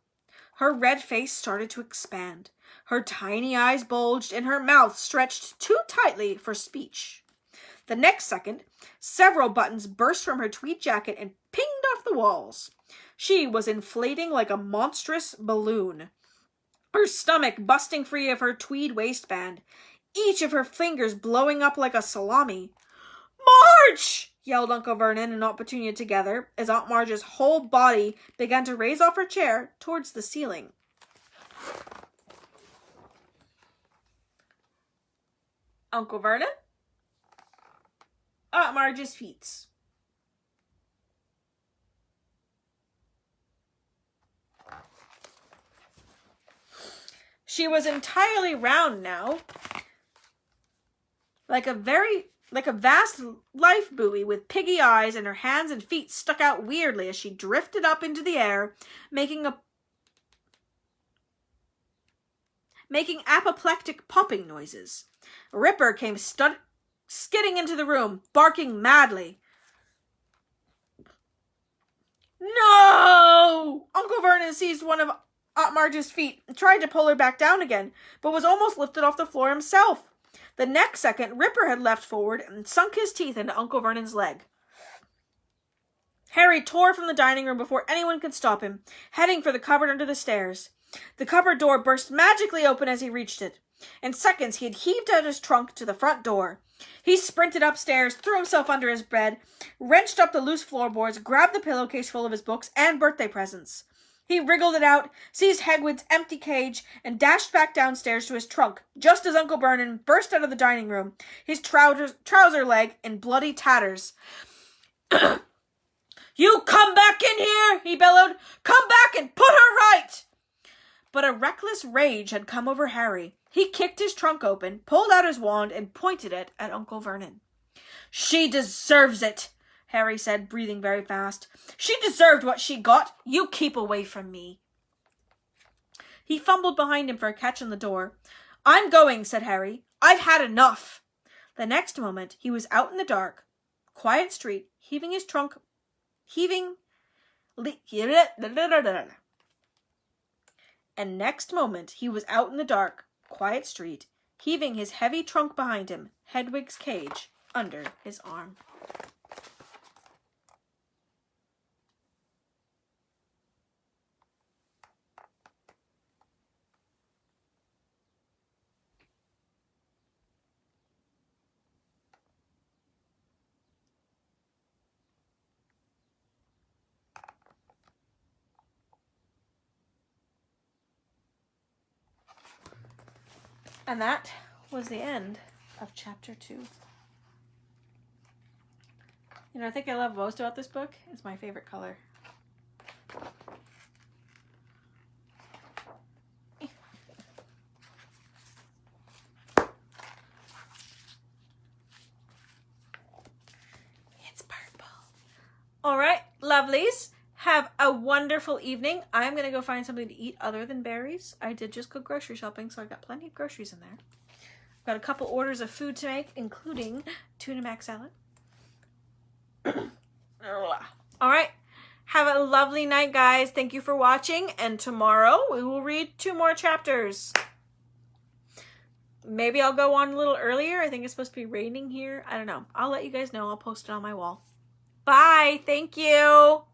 Her red face started to expand. Her tiny eyes bulged, and her mouth stretched too tightly for speech. The next second, several buttons burst from her tweed jacket and pinged off the walls. She was inflating like a monstrous balloon, her stomach busting free of her tweed waistband, each of her fingers blowing up like a salami. Marge! Yelled Uncle Vernon and Aunt Petunia together, as Aunt Marge's whole body began to raise off her chair towards the ceiling. Uncle Vernon? Aunt Marge's feet. She was entirely round now, like a vast life buoy with piggy eyes, and her hands and feet stuck out weirdly as she drifted up into the air, making apoplectic popping noises. Ripper came skidding into the room, barking madly. No! Uncle Vernon seized one of Aunt Marge's feet and tried to pull her back down again, but was almost lifted off the floor himself. The next second, Ripper had leapt forward and sunk his teeth into Uncle Vernon's leg. Harry tore from the dining room before anyone could stop him, heading for the cupboard under the stairs. The cupboard door burst magically open as he reached it. In seconds, he had heaved out his trunk to the front door. He sprinted upstairs, threw himself under his bed, wrenched up the loose floorboards, grabbed the pillowcase full of his books and birthday presents. He wriggled it out, seized Hedwig's empty cage, and dashed back downstairs to his trunk, just as Uncle Vernon burst out of the dining room, his trouser leg in bloody tatters. "You come back in here," he bellowed. "Come back and put her right!" But a reckless rage had come over Harry. He kicked his trunk open, pulled out his wand, and pointed it at Uncle Vernon. "She deserves it," Harry said, breathing very fast. "She deserved what she got. You keep away from me." He fumbled behind him for a catch on the door. "I'm going," said Harry. "I've had enough." The next moment, he was out in the dark, quiet street, And next moment, he was out in the dark, quiet street, heaving his heavy trunk behind him, Hedwig's cage under his arm. And that was the end of chapter 2. I think I love most about this book is my favorite color. It's purple. All right, lovelies. Have a wonderful evening. I'm going to go find something to eat other than berries. I did just go grocery shopping, so I got plenty of groceries in there. I've got a couple orders of food to make, including tuna mac salad. All right. Have a lovely night, guys. Thank you for watching. And tomorrow we will read 2 more chapters. Maybe I'll go on a little earlier. I think it's supposed to be raining here. I don't know. I'll let you guys know. I'll post it on my wall. Bye. Thank you.